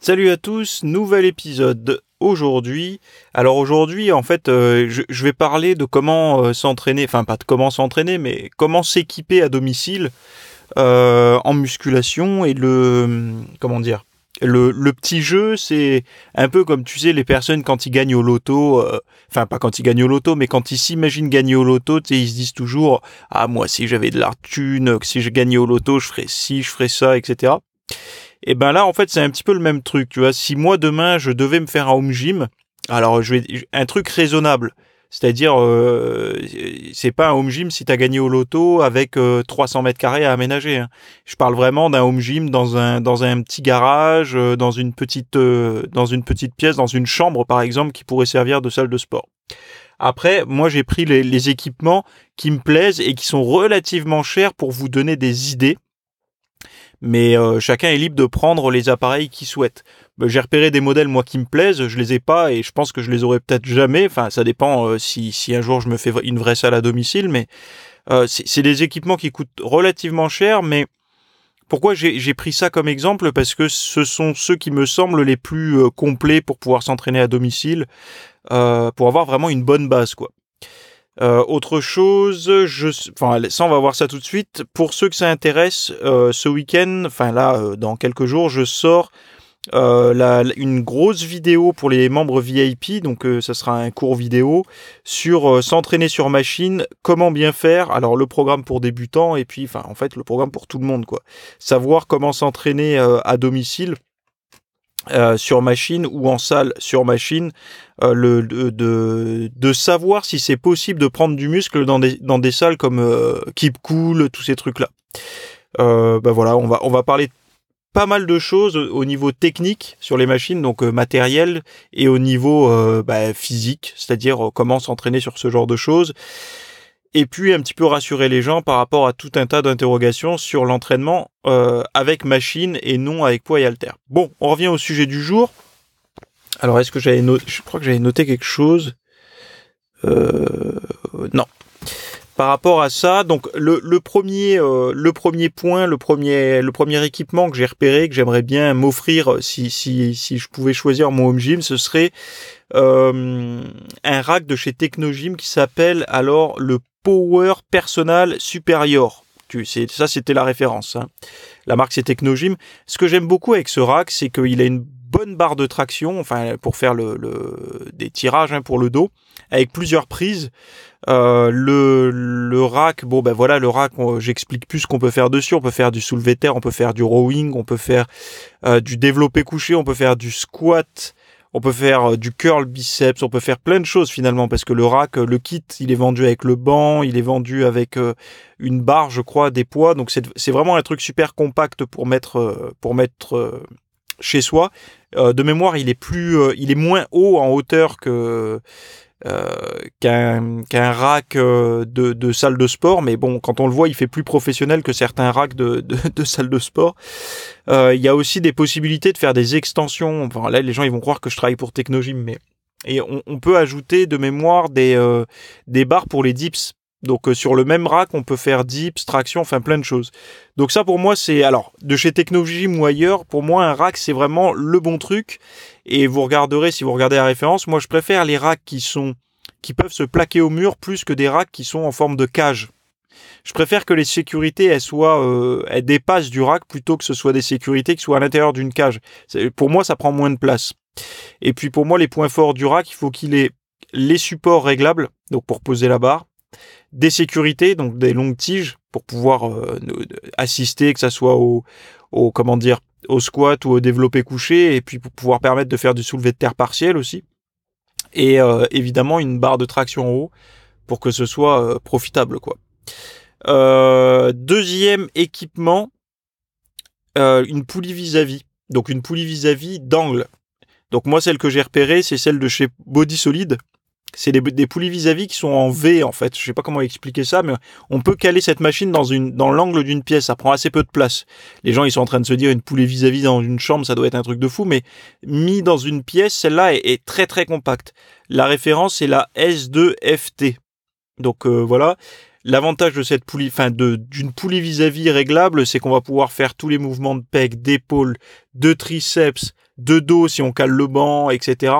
Salut à tous, nouvel épisode aujourd'hui. Alors aujourd'hui, en fait, je vais parler de comment s'entraîner, enfin pas de comment s'entraîner, mais comment s'équiper à domicile en musculation et comment dire, le petit jeu, c'est un peu comme tu sais les personnes quand ils gagnent au loto, enfin pas quand ils gagnent au loto, mais quand ils s'imaginent gagner au loto, tu sais, ils se disent toujours ah moi si j'avais de la thune, si je gagnais au loto, je ferais ci, je ferais ça, etc. Et ben là, en fait, c'est un petit peu le même truc, tu vois. Si moi, demain, je devais me faire un home gym, alors un truc raisonnable. C'est-à-dire, c'est pas un home gym si t'as gagné au loto avec 300 mètres carrés à aménager, hein. Je parle vraiment d'un home gym dans un petit garage, dans une petite pièce, dans une chambre, par exemple, qui pourrait servir de salle de sport. Après, moi, j'ai pris les équipements qui me plaisent et qui sont relativement chers pour vous donner des idées. Mais chacun est libre de prendre les appareils qu'il souhaite. J'ai repéré des modèles moi qui me plaisent, je les ai pas et je pense que je les aurai peut-être jamais. Enfin, ça dépend si un jour je me fais une vraie salle à domicile, mais c'est des équipements qui coûtent relativement cher. Mais pourquoi j'ai pris ça comme exemple? Parce que ce sont ceux qui me semblent les plus complets pour pouvoir s'entraîner à domicile, pour avoir vraiment une bonne base, quoi. Autre chose, ça on va voir ça tout de suite. Pour ceux que ça intéresse, ce week-end, enfin là, dans quelques jours, je sors une grosse vidéo pour les membres VIP. Donc ça sera un cours vidéo sur s'entraîner sur machine, comment bien faire. Alors le programme pour débutants et puis, enfin en fait le programme pour tout le monde, quoi. Savoir comment s'entraîner à domicile. Sur machine ou en salle sur machine, de savoir si c'est possible de prendre du muscle dans des salles comme Keep Cool, tous ces trucs là. Voilà, on va parler pas mal de choses au niveau technique sur les machines, donc matériel, et au niveau physique, c'est-à-dire comment s'entraîner sur ce genre de choses. Et puis un petit peu rassurer les gens par rapport à tout un tas d'interrogations sur l'entraînement avec machine et non avec poids et haltères. Bon, on revient au sujet du jour. Alors, est-ce que je crois que j'avais noté quelque chose. Non. Par rapport à ça, donc le premier point, le premier équipement que j'ai repéré, que j'aimerais bien m'offrir si je pouvais choisir mon home gym, ce serait un rack de chez Technogym qui s'appelle alors le Power Personal Superior. Ça, c'était la référence, hein. La marque, c'est Technogym. Ce que j'aime beaucoup avec ce rack, c'est qu'il a une bonne barre de traction, enfin pour faire des tirages, hein, pour le dos, avec plusieurs prises. Le rack, le rack, j'explique plus ce qu'on peut faire dessus. On peut faire du soulevé de terre, on peut faire du rowing, on peut faire du développé couché, on peut faire du squat. On peut faire du curl biceps, on peut faire plein de choses finalement, parce que le rack, le kit, il est vendu avec le banc, il est vendu avec une barre, je crois, des poids. Donc c'est vraiment un truc super compact pour mettre chez soi. De mémoire, il est moins haut en hauteur qu'un rack de salle de sport, mais bon, quand on le voit, il fait plus professionnel que certains racks de salle de sport. Il y a aussi des possibilités de faire des extensions. Enfin là, les gens ils vont croire que je travaille pour Technogym, mais on peut ajouter de mémoire des barres pour les dips. Donc sur le même rack, on peut faire dips, traction, enfin plein de choses. Donc ça pour moi c'est, alors de chez Technogym ou ailleurs, pour moi un rack c'est vraiment le bon truc. Et vous regarderez, si vous regardez la référence, moi je préfère les racks qui peuvent se plaquer au mur plus que des racks qui sont en forme de cage. Je préfère que les sécurités elles dépassent du rack plutôt que ce soit des sécurités qui soient à l'intérieur d'une cage. Pour moi ça prend moins de place. Et puis pour moi les points forts du rack, il faut qu'il ait les supports réglables, donc pour poser la barre, des sécurités, donc des longues tiges pour pouvoir assister, que ça soit au squat ou au développé couché, et puis pour pouvoir permettre de faire du soulevé de terre partiel aussi. Et évidemment une barre de traction en haut pour que ce soit profitable, quoi. Deuxième équipement, une poulie vis-à-vis. Donc une poulie vis-à-vis d'angle. Donc moi celle que j'ai repérée, c'est celle de chez Body Solid. C'est des poulies vis-à-vis qui sont en V en fait. Je sais pas comment expliquer ça, mais on peut caler cette machine dans l'angle d'une pièce. Ça prend assez peu de place. Les gens ils sont en train de se dire une poulie vis-à-vis dans une chambre, ça doit être un truc de fou, mais mis dans une pièce, celle-là est très très compacte. La référence c'est la S2FT. Donc voilà. l'avantage de cette poulie, d'une poulie vis-à-vis réglable, c'est qu'on va pouvoir faire tous les mouvements de pec, d'épaule, de triceps, de dos si on cale le banc, etc.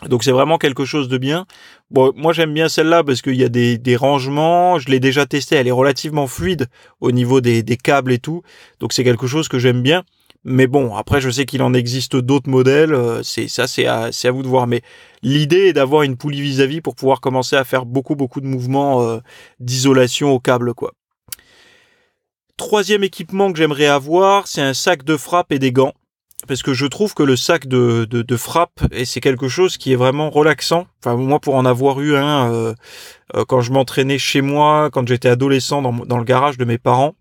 Donc c'est vraiment quelque chose de bien. Bon, moi j'aime bien celle-là parce qu'il y a des rangements, je l'ai déjà testée, elle est relativement fluide au niveau des câbles et tout. Donc c'est quelque chose que j'aime bien. Mais bon, après je sais qu'il en existe d'autres modèles, c'est à vous de voir. Mais l'idée est d'avoir une poulie vis-à-vis pour pouvoir commencer à faire beaucoup de mouvements d'isolation au câble, quoi. Troisième équipement que j'aimerais avoir, c'est un sac de frappe et des gants. Parce que je trouve que le sac de frappe, et c'est quelque chose qui est vraiment relaxant. Enfin, moi, pour en avoir eu un quand je m'entraînais chez moi, quand j'étais adolescent dans le garage de mes parents,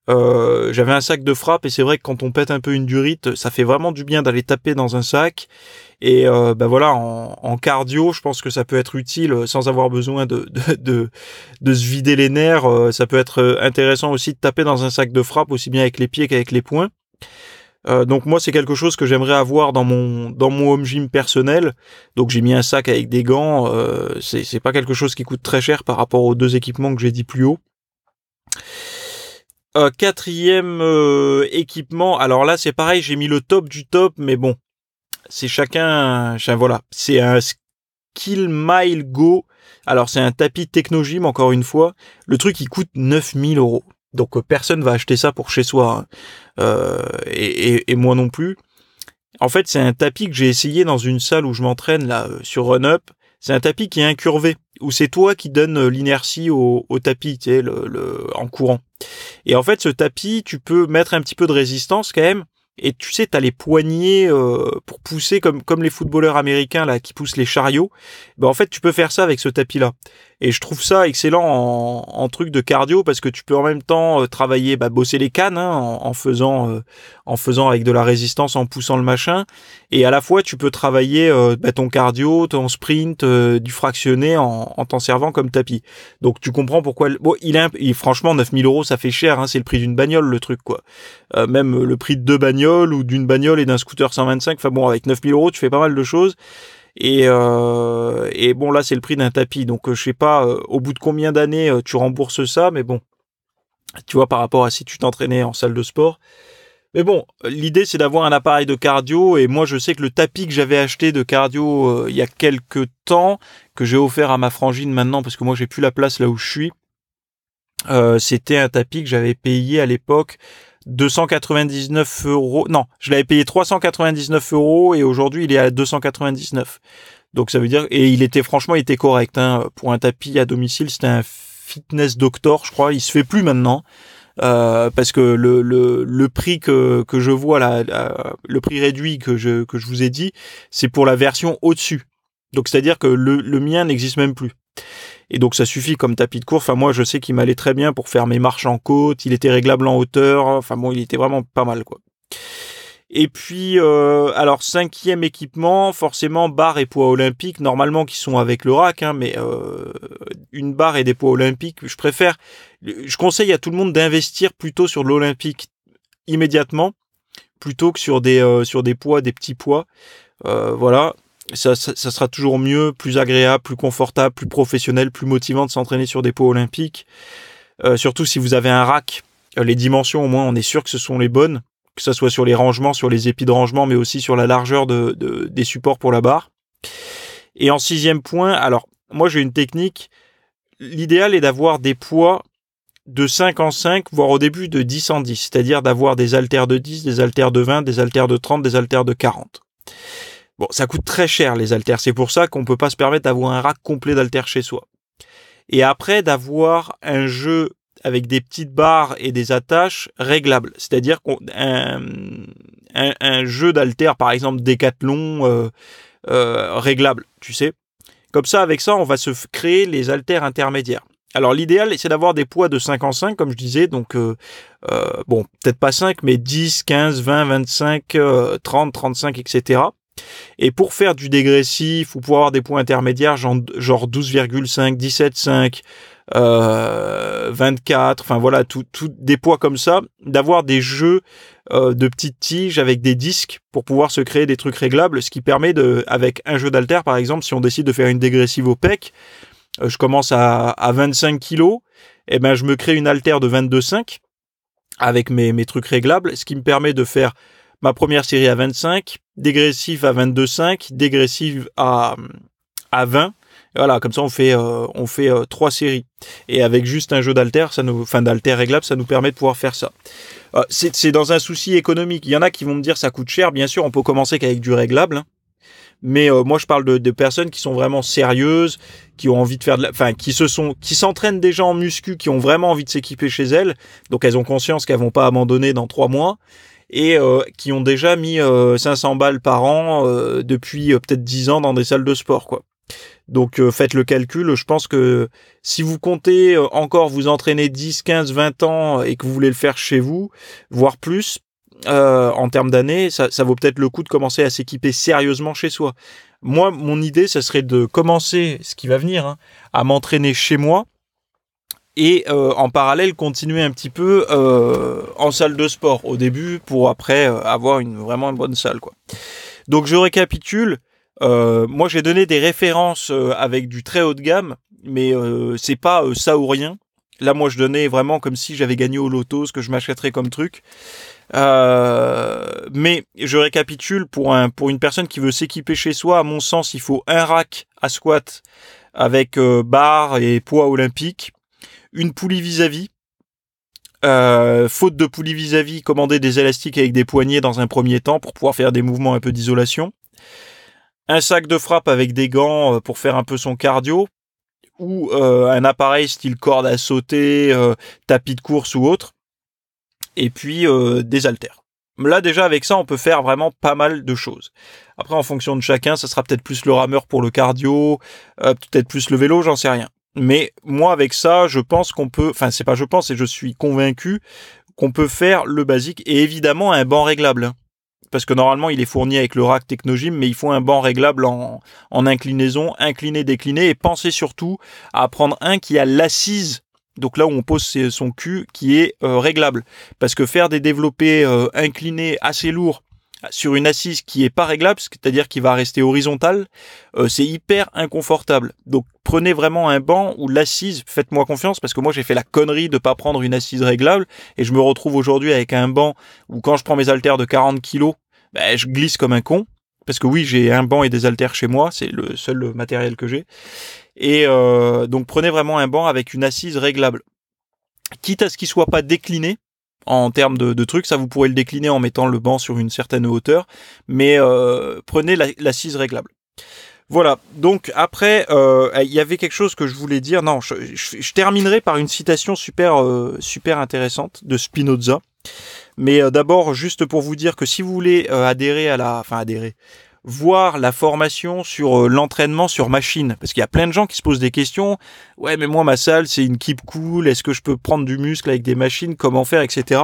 j'avais un sac de frappe, et c'est vrai que quand on pète un peu une durite, ça fait vraiment du bien d'aller taper dans un sac. Et voilà, en cardio, je pense que ça peut être utile sans avoir besoin de se vider les nerfs. Ça peut être intéressant aussi de taper dans un sac de frappe, aussi bien avec les pieds qu'avec les poings. Donc moi c'est quelque chose que j'aimerais avoir dans mon home gym personnel. Donc j'ai mis un sac avec des gants. C'est pas quelque chose qui coûte très cher par rapport aux deux équipements que j'ai dit plus haut. Quatrième équipement. Alors là c'est pareil, j'ai mis le top du top, mais bon, c'est voilà, c'est un Skill Mile Go. Alors c'est un tapis Technogym encore une fois. Le truc il coûte 9000 €. Donc personne va acheter ça pour chez soi, hein. Et moi non plus. En fait, c'est un tapis que j'ai essayé dans une salle où je m'entraîne là sur Run Up. C'est un tapis qui est incurvé, où c'est toi qui donne l'inertie au tapis, tu sais, en courant. Et en fait, ce tapis, tu peux mettre un petit peu de résistance quand même. Et tu sais, t'as les poignées pour pousser comme les footballeurs américains là qui poussent les chariots. Ben en fait, tu peux faire ça avec ce tapis-là. Et je trouve ça excellent en truc de cardio parce que tu peux en même temps travailler, bosser les cannes, hein, en faisant avec de la résistance, en poussant le machin. Et à la fois, tu peux travailler ton cardio, ton sprint, du fractionné en t'en servant comme tapis. Donc tu comprends pourquoi. Bon, franchement 9000 €, ça fait cher, hein, c'est le prix d'une bagnole le truc quoi. Même le prix de 2 bagnoles ou d'une bagnole et d'un scooter 125. Enfin bon, avec 9000 € tu fais pas mal de choses. Et bon là c'est le prix d'un tapis, donc je sais pas au bout de combien d'années tu rembourses ça, mais bon, tu vois, par rapport à si tu t'entraînais en salle de sport. Mais bon, l'idée c'est d'avoir un appareil de cardio, et moi je sais que le tapis que j'avais acheté de cardio il y a quelques temps, que j'ai offert à ma frangine maintenant parce que moi j'ai plus la place là où je suis, c'était un tapis que j'avais payé à l'époque 299 €. Non, je l'avais payé 399 € et aujourd'hui il est à 299. Donc ça veut dire, et il était correct, hein. Pour un tapis à domicile, c'était un Fitness Doctor, je crois. Il se fait plus maintenant. Parce que le prix que je vois là, le prix réduit que je vous ai dit, c'est pour la version au-dessus. Donc c'est-à-dire que le mien n'existe même plus. Et donc ça suffit comme tapis de course. Enfin moi je sais qu'il m'allait très bien pour faire mes marches en côte, il était réglable en hauteur, enfin bon il était vraiment pas mal quoi. Et puis alors cinquième équipement, forcément barre et poids olympiques, normalement qui sont avec le rack, hein, mais une barre et des poids olympiques, je conseille à tout le monde d'investir plutôt sur l'olympique immédiatement, plutôt que sur des poids, des petits poids. Voilà. Ça sera toujours mieux, plus agréable, plus confortable, plus professionnel, plus motivant de s'entraîner sur des poids olympiques. Surtout si vous avez un rack, les dimensions au moins on est sûr que ce sont les bonnes, que ça soit sur les rangements, sur les épis de rangement, mais aussi sur la largeur des supports pour la barre. Et en sixième point, alors moi j'ai une technique, l'idéal est d'avoir des poids de 5 en 5, voire au début de 10 en 10, c'est-à-dire d'avoir des haltères de 10, des haltères de 20, des haltères de 30, des haltères de 40. Bon, ça coûte très cher les haltères, c'est pour ça qu'on peut pas se permettre d'avoir un rack complet d'haltères chez soi. Et après d'avoir un jeu avec des petites barres et des attaches réglables, c'est-à-dire un jeu d'haltères par exemple Décathlon réglable, tu sais. Comme ça, avec ça, on va se créer les haltères intermédiaires. Alors l'idéal c'est d'avoir des poids de 5 en 5 comme je disais, donc bon, peut-être pas 5 mais 10, 15, 20, 25, 30, 35, etc. Et pour faire du dégressif ou pour avoir des points intermédiaires genre 12,5, 17,5, 24, enfin voilà, tout des poids comme ça, d'avoir des jeux de petites tiges avec des disques pour pouvoir se créer des trucs réglables, ce qui permet avec un jeu d'haltère par exemple, si on décide de faire une dégressive au pec, je commence à 25 kilos, et ben je me crée une haltère de 22,5 avec mes trucs réglables, ce qui me permet de faire ma première série à 25, dégressive à 22,5, dégressive à 20. Et voilà, comme ça on fait 3 séries. Et avec juste un jeu d'haltères, d'haltères réglables, ça nous permet de pouvoir faire ça. C'est dans un souci économique. Il y en a qui vont me dire ça coûte cher. Bien sûr, on peut commencer qu'avec du réglable. Hein. Mais moi, je parle de personnes qui sont vraiment sérieuses, qui ont envie de faire qui s'entraînent déjà en muscu, qui ont vraiment envie de s'équiper chez elles. Donc, elles ont conscience qu'elles vont pas abandonner dans 3 mois et qui ont déjà mis 500 balles par an depuis peut-être 10 ans dans des salles de sport, quoi. Donc, faites le calcul. Je pense que si vous comptez encore vous entraîner 10, 15, 20 ans et que vous voulez le faire chez vous, voire plus, en termes d'années, ça vaut peut-être le coup de commencer à s'équiper sérieusement chez soi. Moi, mon idée, ça serait de commencer, ce qui va venir, hein, à m'entraîner chez moi et en parallèle continuer un petit peu en salle de sport au début pour après avoir vraiment une bonne salle, quoi. Donc je récapitule. Moi, j'ai donné des références avec du très haut de gamme, mais c'est pas ça ou rien. Là, moi, je donnais vraiment comme si j'avais gagné au loto, ce que je m'achèterais comme truc. Mais je récapitule pour une personne qui veut s'équiper chez soi. À mon sens, il faut un rack à squat avec barre et poids olympique, une poulie vis-à-vis. Faute de poulie vis-à-vis, commander des élastiques avec des poignets dans un premier temps pour pouvoir faire des mouvements un peu d'isolation. Un sac de frappe avec des gants pour faire un peu son cardio, ou un appareil style corde à sauter, tapis de course ou autre, et puis des haltères. Là déjà avec ça on peut faire vraiment pas mal de choses. Après en fonction de chacun, ça sera peut-être plus le rameur pour le cardio, peut-être plus le vélo, j'en sais rien. Mais moi avec ça, je pense qu'on peut, c'est pas je pense, et je suis convaincu qu'on peut faire le basique, et évidemment un banc réglable. Parce que normalement il est fourni avec le rack Technogym, mais il faut un banc réglable en inclinaison, incliné, décliné, et pensez surtout à prendre un qui a l'assise, donc là où on pose son cul, qui est réglable. Parce que faire des développés inclinés assez lourds sur une assise qui est pas réglable, c'est-à-dire qui va rester horizontale, c'est hyper inconfortable. Donc prenez vraiment un banc où l'assise, faites-moi confiance, parce que moi j'ai fait la connerie de pas prendre une assise réglable, et je me retrouve aujourd'hui avec un banc où quand je prends mes haltères de 40 kilos, je glisse comme un con, parce que oui, j'ai un banc et des haltères chez moi, c'est le seul matériel que j'ai. Et donc prenez vraiment un banc avec une assise réglable. Quitte à ce qu'il soit pas décliné, en termes de trucs, ça vous pourrez le décliner en mettant le banc sur une certaine hauteur, mais prenez l'assise réglable. Voilà, donc après, il y avait quelque chose que je voulais dire, non, je terminerai par une citation super intéressante de Spinoza, mais d'abord, juste pour vous dire que si vous voulez voir la formation sur l'entraînement sur machine, parce qu'il y a plein de gens qui se posent des questions. Ouais, mais moi ma salle c'est une keep cool. Est-ce que je peux prendre du muscle avec des machines? Comment faire, etc.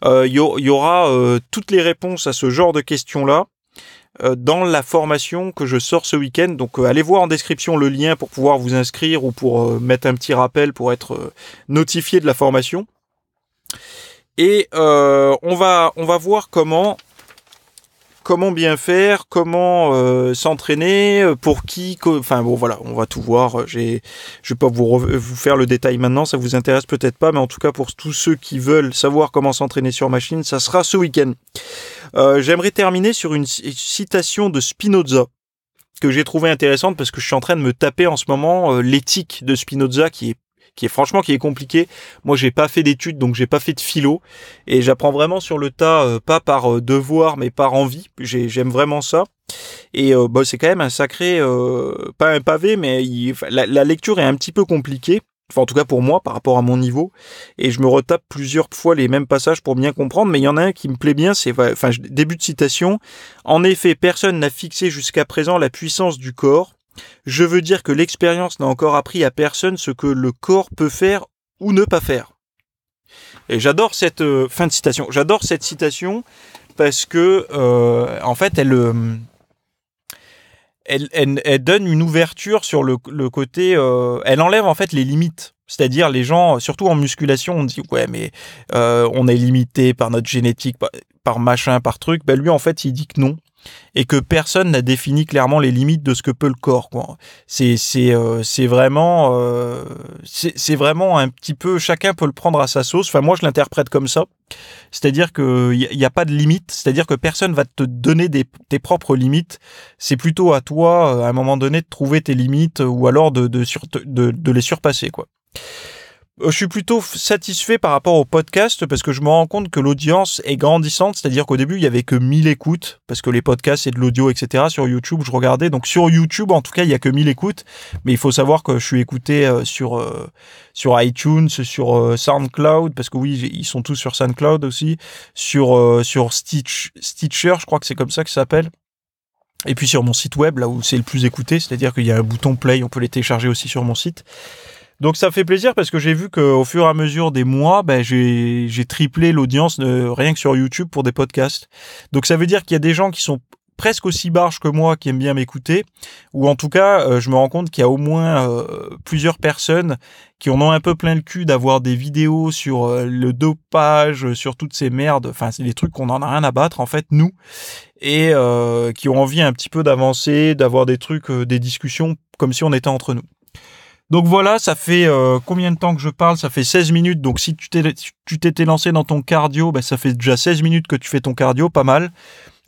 Il y aura toutes les réponses à ce genre de questions-là dans la formation que je sors ce week-end. Donc allez voir en description le lien pour pouvoir vous inscrire ou pour mettre un petit rappel pour être notifié de la formation. Et on va voir comment bien faire, comment s'entraîner, pour qui, voilà, on va tout voir. Je vais pas vous faire le détail maintenant, ça vous intéresse peut-être pas, mais en tout cas pour tous ceux qui veulent savoir comment s'entraîner sur machine, ça sera ce week-end. J'aimerais terminer sur une citation de Spinoza que j'ai trouvé intéressante parce que je suis en train de me taper en ce moment l'éthique de Spinoza qui est compliqué. Moi, j'ai pas fait d'études, donc j'ai pas fait de philo, et j'apprends vraiment sur le tas, pas par devoir, mais par envie. J'aime vraiment ça. Et c'est quand même un sacré, pas un pavé, mais la lecture est un petit peu compliquée. Enfin, en tout cas pour moi, par rapport à mon niveau. Et je me retape plusieurs fois les mêmes passages pour bien comprendre. Mais il y en a un qui me plaît bien, début de citation. En effet, personne n'a fixé jusqu'à présent la puissance du corps. Je veux dire que l'expérience n'a encore appris à personne ce que le corps peut faire ou ne pas faire. Et j'adore cette fin de citation. J'adore cette citation parce que en fait elle donne une ouverture sur le côté. Elle enlève en fait les limites. C'est-à-dire les gens, surtout en musculation, on dit ouais mais on est limité par notre génétique, par machin, par truc. Lui en fait il dit que non. et que personne n'a défini clairement les limites de ce que peut le corps, quoi. C'est vraiment un petit peu, chacun peut le prendre à sa sauce. Enfin, moi, je l'interprète comme ça. C'est-à-dire que il y a pas de limite. C'est-à-dire que personne va te donner tes propres limites. C'est plutôt à toi, à un moment donné, de trouver tes limites ou alors de les surpasser, quoi. Je suis plutôt satisfait par rapport au podcast parce que je me rends compte que l'audience est grandissante, c'est-à-dire qu'au début il y avait que 1000 écoutes parce que les podcasts c'est de l'audio, etc. Sur YouTube je regardais, donc sur YouTube en tout cas il y a que 1000 écoutes, mais il faut savoir que je suis écouté sur iTunes, sur SoundCloud, parce que oui ils sont tous sur SoundCloud aussi, sur Stitcher, je crois que c'est comme ça que ça s'appelle. Et puis sur mon site web là où c'est le plus écouté, c'est-à-dire qu'il y a un bouton play, on peut les télécharger aussi sur mon site. Donc ça fait plaisir parce que j'ai vu qu'au fur et à mesure des mois, j'ai triplé l'audience rien que sur YouTube pour des podcasts. Donc ça veut dire qu'il y a des gens qui sont presque aussi barges que moi qui aiment bien m'écouter, ou en tout cas je me rends compte qu'il y a au moins plusieurs personnes qui en ont un peu plein le cul d'avoir des vidéos sur le dopage, sur toutes ces merdes, enfin c'est des trucs qu'on en a rien à battre en fait nous, et qui ont envie un petit peu d'avancer, d'avoir des trucs, des discussions comme si on était entre nous. Donc voilà, ça fait combien de temps que je parle ? Ça fait 16 minutes, donc si tu t'étais lancé dans ton cardio, ça fait déjà 16 minutes que tu fais ton cardio, pas mal.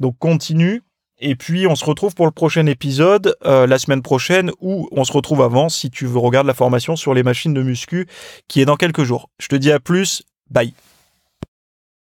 Donc continue, et puis on se retrouve pour le prochain épisode, la semaine prochaine, ou on se retrouve avant si tu regardes la formation sur les machines de muscu, qui est dans quelques jours. Je te dis à plus, bye.